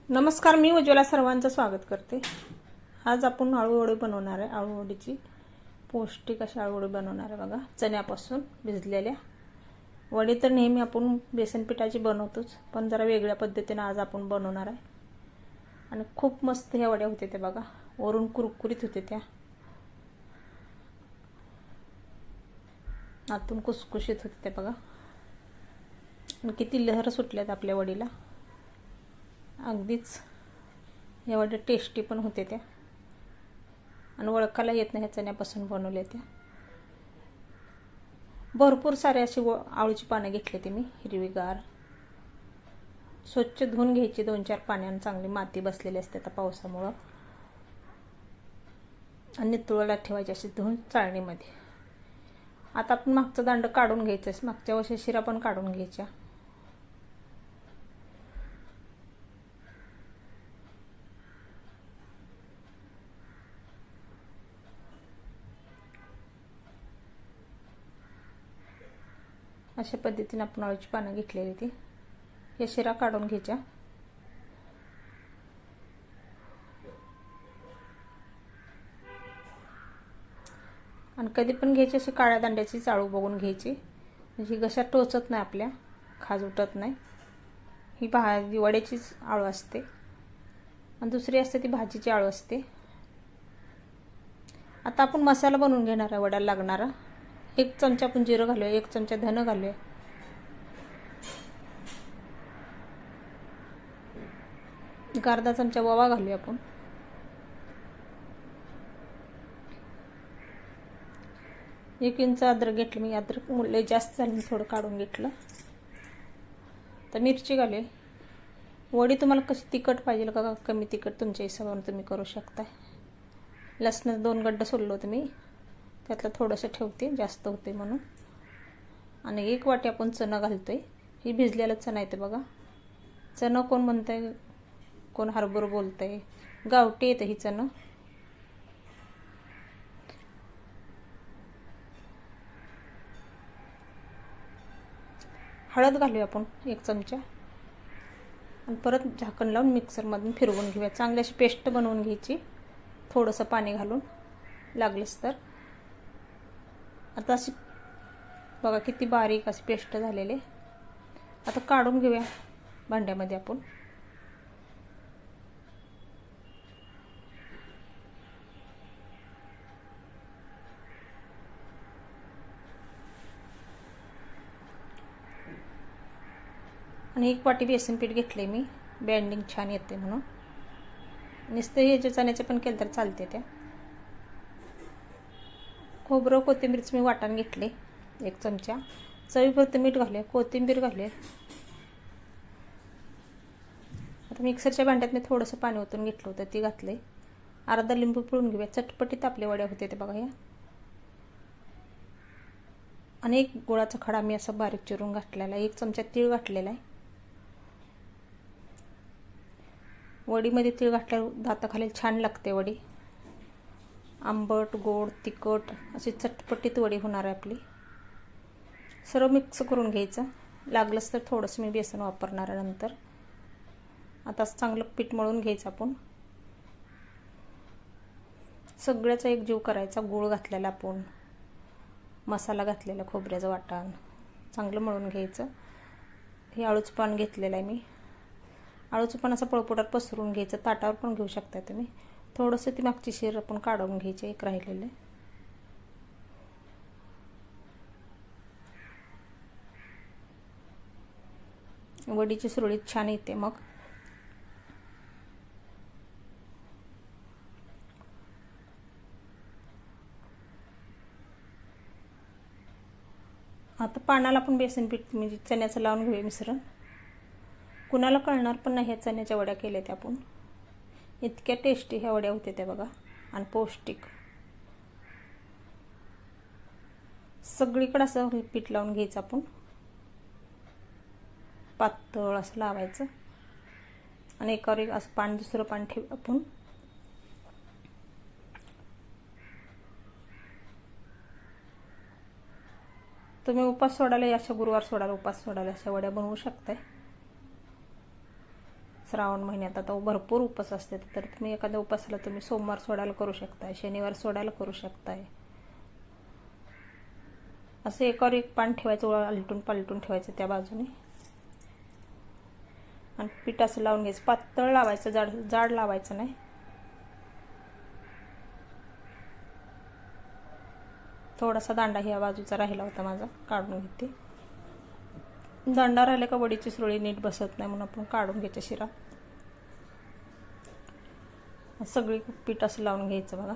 नमस्कार, मी उज्ज्वला सर्वांचं स्वागत करते। आज आपण आळूवडी बनवणार आहे। आळूवडीची पौष्टिक अशी आळूवडी बनवणार आहे बघा, चण्यापासून भिजलेल्या। वडी तर नेहमी आपण बेसन पिठाची बनवतोच, पण जरा वेगळ्या पद्धतीने आज आपण बनवणार आहे आणि खूप मस्त ह्या वड्या होते ते बघा, वरून कुरकुरीत होते त्या, आतून कुसकुशीत होते ते बघा। आणि किती लहर सुटल्यात आपल्या वडीला, अगदीच या वड्या टेस्टी पण होते त्या आणि ओळखायला येत नाही, चण्यापासून बनवले त्या। भरपूर सारे अशी आळूची पाने घेतली ते मी, हिरवीगार, स्वच्छ धुवून घ्यायची 2-4 पाण्याने, चांगली माती बसलेली असते त्या पावसामुळे, आणि नितळायला ठेवायची अशी धुवून चाळणीमध्ये। आता आपण मागचा दांड काढून घ्यायचं, मागच्या वर्षी शिरा पण काढून घ्यायच्या। अशा पद्धतीने आपण आळूची पानं घेतलेली ती, या शिरा काढून घ्यायच्या। आणि कधी पण घ्यायची अशी काळ्या दांड्याची आळू बघून घ्यायची, म्हणजे घशात टोचत नाही, आपल्या खाज उठत नाही। ही वड्याचीच आळू असते आणि दुसरी असते ती भाजीची आळू असते। आता आपण मसाला बनवून घेणार आहे वड्याला लागणारा। 1 चमचा आपण जिरं घालूया, 1 चमचा धने घालूया, अर्धा चमचा ओवा घालूया आपण, 1 इंच अद्रक घेतलं मी, अद्रक लय जास्त झालं, थोडं काढून घेतलं। तर मिरची घालूया। वडी तुम्हाला कशी तिखट पाहिजे का कमी तिखट, तुमच्या हिशोबाने तुम्ही करू शकता। लसणाचं 2 गड्डे सोललो होतं मी, त्यातलं थोडंसं ठेवते, जास्त होते म्हणून। आणि 1 वाटी आपण चणा घालतोय, ही भिजलेलं चणा येते बघा। चणा कोण म्हणतंय, कोण हरभरा बोलतंय, गावठी येतं ही चणा। हळद घालूया आपण 1 चमचा, आणि परत झाकण लावून मिक्सरमधून फिरवून घेऊया, चांगली अशी पेस्ट बनवून घ्यायची, थोडंसं पाणी घालून लागलंच तर। आता अशी बघा किती बारीक अशी पेस्ट झालेली। आता काढून घेऊया भांड्यामध्ये आपण। आणि 1 वाटी बेसन पीठ घेतले मी, बँडिंग छान येते म्हणून। नुसतं हे जे चण्याचे पण केलं तर चालते त्या। खोबरं कोथिंबीरचं मी वाटण घेतले 1 चमचा, चवीपुरतं मीठ घालूया, कोथिंबीर घालूया। आता मिक्सरच्या भांड्यात मी थोडंसं पाणी ओतून घेतलं होतं, ते घातले। अर्धा लिंबू पिळून घेऊया, चटपटीत आपल्या वड्या होते ते बघा ह्या। आणि 1 गुळाचा खडा मी असा बारीक चिरून घातलेला, 1 चमचा तीळ घातलेला आहे। वडीमध्ये तीळ घातल्यावर दाताखाली छान लागते वडी, आंबट, गोड, तिखट अशी चटपटीत वडी होणार आहे आपली। सर्व मिक्स करून घ्यायचं, लागलंच तर थोडंसं मी बेसन वापरणार आहे नंतर। आता चांगलं पीठ मळून घ्यायचं आपण, सगळ्याचा एक जीव करायचा। गूळ घातलेला आपण, मसाला घातलेला, खोबऱ्याचं वाटण, चांगलं मळून घ्यायचं। हे आळूचं पान घेतलेलं आहे मी, आळूचं पण असं पळपुटात पसरून घ्यायचं, ताटावर पण घेऊ शकता तुम्ही। थोडंसं ती मागची शिर आपण काढून घ्यायची, 1 राहिलेलं। वडीची सुरळीत छान येते मग। आता पानाला आपण बेसन पीठ म्हणजे चण्याचं लावून घेऊया मिश्रण। कुणाला कळणार पण नाही ह्या चण्याच्या वड्या केल्या त्या आपण, इतक्या टेस्टी ह्या वड्या होते त्या बघा, आणि पौष्टिक। सगळीकडे असं पीठ लावून घ्यायचं आपण, पातळ असं लावायचं, आणि एकावर एक असं पान दुसरं पान ठेव आपण। तुम्ही उपास सोडायला, अशा गुरुवार सोडायला, उपास सोडायला अशा वड्या बनवू शकताय। श्रावण महिन्यात आता भरपूर उपवास असतात, तर तुम्ही एखाद्या उपवासाला तुम्ही सोमवार सोडायला करू शकताय, शनिवार सोडायला करू शकताय. असं एकावर एक पान ठेवायचं, आलटून पालटून ठेवायचं त्या बाजूने आणि पीठ असं लावून घ्यायचं. पातळ लावायचं, जाड लावायचं नाही. थोडासा दांडा ह्या बाजूचा राहिला होता माझा, काढून घेते. दांडा राहिला का वडीची सुरळी नीट बसत नाही, म्हणून आपण काढून घ्यायचं शिरा. सगळी पीठ असं लावून घ्यायचं बघा.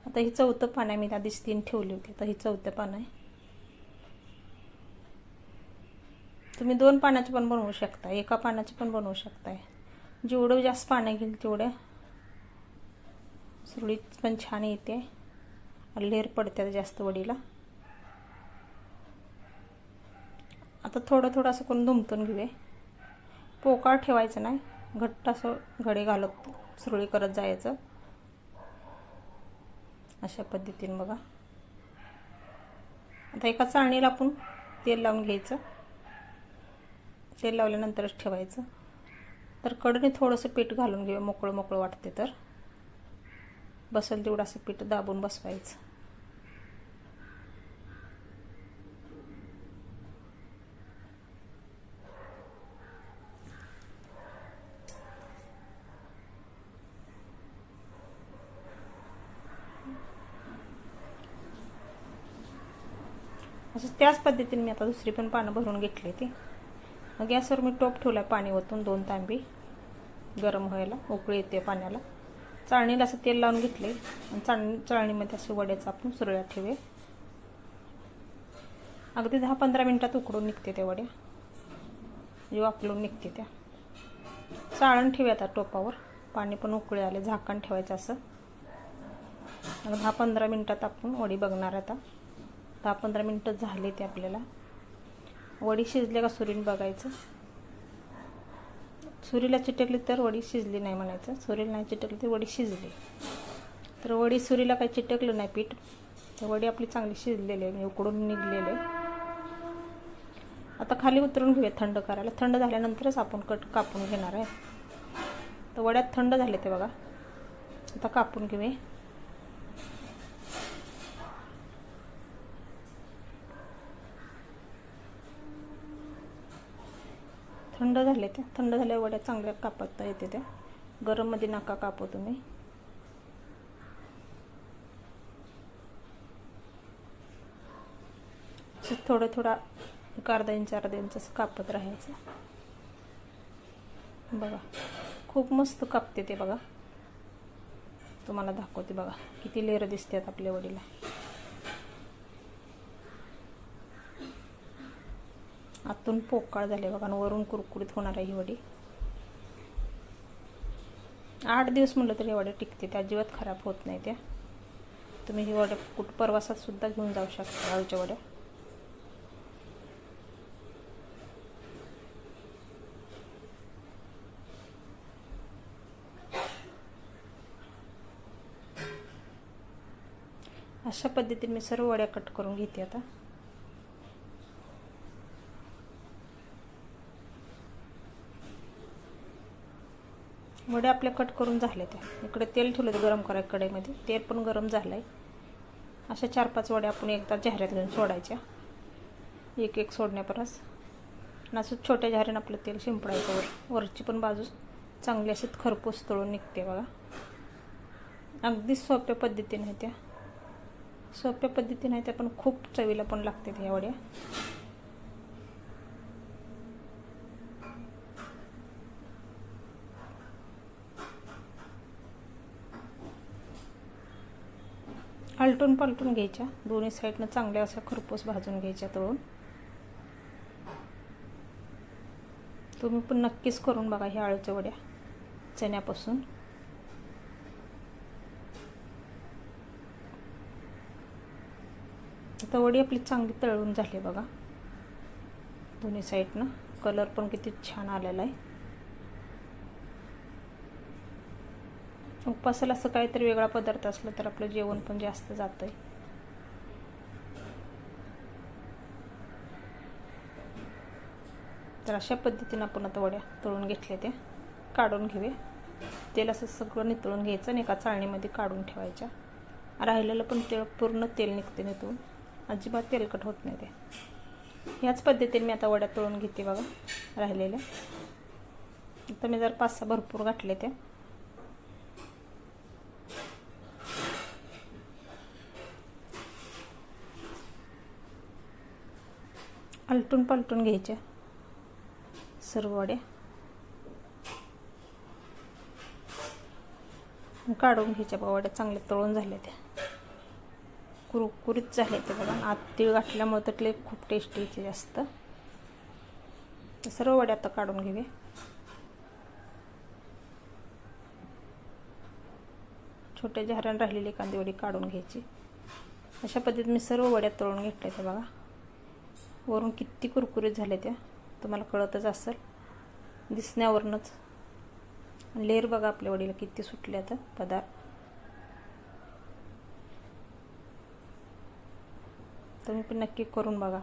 आता ही चौथं पान आहे, मी आधीच 3 ठेवली होती, आता ही चौथं पान आहे. तुम्ही 2 पानाचे पण बनवू शकता, एका पानाचे पण बनवू शकताय. जेवढं जास्त पानं घेईल तेवढ्या सुरळीत पण छान येते, लेअर पडते जास्त वडीला. आता थोडं थोडं असं करून दुमटून घेऊया. पोकळ ठेवायचं नाही, घट्ट असं घडे घालत सुरळी करत जायचं. अशा पद्धतीने बघा. आता एका चाळणीला आपण तेल लावून घ्यायचं. तेल लावल्यानंतरच ठेवायचं. तर कडेने थोडंसं पीठ घालून घेऊया, मोकळं मोकळं वाटते तर. बसेल तेवढं असं पीठ दाबून बसवायचं. असं त्याच पद्धतीने मी आता दुसरी पण पानं भरून घेतली ती. मग गॅसवर मी टोप ठेवला, पाणी ओतून 2 तांबी गरम व्हायला, उकळी येते पाण्याला. चाळणीला असं तेल लावून घेतले आणि चाळणीमध्ये असे वड्याचं आपण सुरळ्या ठेवूया. अगदी 10-15 मिनिटात उकडून निघते त्या वड्या, जे वाफलून निघते त्या. चाळण ठेवूया आता टोपावर, पाणी पण उकळे आले, झाकण ठेवायचं असं. आणि 10-15 मिनिटात आपण वडी बघणार. आता 10-15 मिनिटं झाले ते आपल्याला. वडी शिजले का सुरीने बघायचं. सुरीला चिटकली तर वडी शिजली नाही म्हणायचं, सुरीला नाही चिटकली तर वडी शिजली. तर वडी सुरीला काही चिटकलं नाही पीठ, तर वडी आपली चांगली शिजलेली आहे, उकडून निघलेले. आता खाली उतरून घेऊया थंड करायला. थंड झाल्यानंतरच आपण कापून घेणार आहे. तर वड्यात थंड झाले ते बघा. आता कापून घेऊया. थंड झाले ते. थंड झाल्या वड्या चांगल्या कापता येते त्या. गरममध्ये नका कापू तुम्ही. थोडं थोडा अर्धा इंच असं कापत राहायचं. बघा खूप मस्त कापते ते बघा. तुम्हाला दाखवते बघा किती लेअर दिसतात आपल्या वडीला. आतून पोकळ झाले बघा, आणि वरून कुरकुरीत होणार आहे ही वडी. 8 दिवस म्हणलं तरी वड्या टिकते, त्या अजिबात खराब होत नाही त्या. तुम्ही ही वड्या कुठं प्रवासात सुद्धा घेऊन जाऊ शकता. आळूच्या वड्या अशा पद्धतीने मी सर्व वड्या कट करून घेते. आता वड्या आपल्या कट करून झाल्या त्या. इकडे तेल ठेवलं ते गरम करायला कढईमध्ये. तेल पण गरम झालंय. अशा 4-5 वड्या आपण एकदा झाऱ्यात घेऊन सोडायच्या, एक सोडण्यापरस. आणि असं छोट्या झाऱ्यानं आपलं तेल शिंपडायचं. वरची पण बाजू चांगली अशी खरपूस तळून निघते बघा. अगदी सोप्या पद्धतीने आहे त्या. सोप्या पद्धतीने आहे त्या, पण खूप चवीला पण लागते ह्या वड्या. आलटून पालटून घ्यायच्या, दोन्ही साईडनं चांगल्या अशा खरपूस भाजून घ्यायच्या तळून. तुम्ही पण नक्कीच करून बघा ह्या आळूच्या वड्या चण्यापासून. आता वडी आपली चांगली तळून झाली बघा दोन्ही साईडनं. कलर पण किती छान आलेला आहे. उपवासाला असं काहीतरी वेगळा पदार्थ असला तर आपलं जेवण पण जास्त जातंय. तर अशा पद्धतीनं आपण आता वड्या तळून घेतल्या त्या काढून घेऊया. तेल असं सगळं नितळून घ्यायचं आणि एका चाळणीमध्ये काढून ठेवायच्या. राहिलेलं पण पूर्ण तेल निघते नितळून, अजिबात तेलकट होत नाही ते. ह्याच पद्धतीने मी आता वड्या तळून घेते बघा राहिलेल्या. आता मी जर 5-6 भरपूर घातले त्या. आलटून पालटून घ्यायच्या सर्व वड्या, काढून घ्यायच्या बघा. वड्या चांगल्या तळून झाल्या त्या, कुरकुरीत झाले ते बघा. आत तीळ घातल्यामुळे तर खूप टेस्टी येते जास्त. तर सर्व वड्या आता काढून घेऊया. छोट्या झाऱ्यानं राहिलेली कांदी वडी काढून घ्यायची. अशा पद्धतीने मी सर्व वड्या तळून घेतल्या त्या बघा. वरून किती कुरकुरीत झाले त्या तुम्हाला कळतच असेल दिसण्यावरूनच. लेअर बघा आपल्या वडीला किती सुटले आता पदार्थ. तुम्ही पण नक्की करून बघा.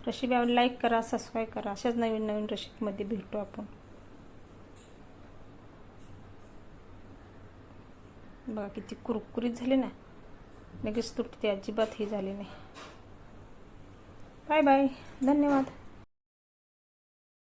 रेसिपी आवडली लाईक करा, सबस्क्राईब करा. अशाच नवीन नवीन रेसिपीमध्ये भेटू आपण. बघा किती कुरकुरीत झाले ना, लगेच तुटते, अजिबात ही झाली नाही. बाय बाय, धन्यवाद.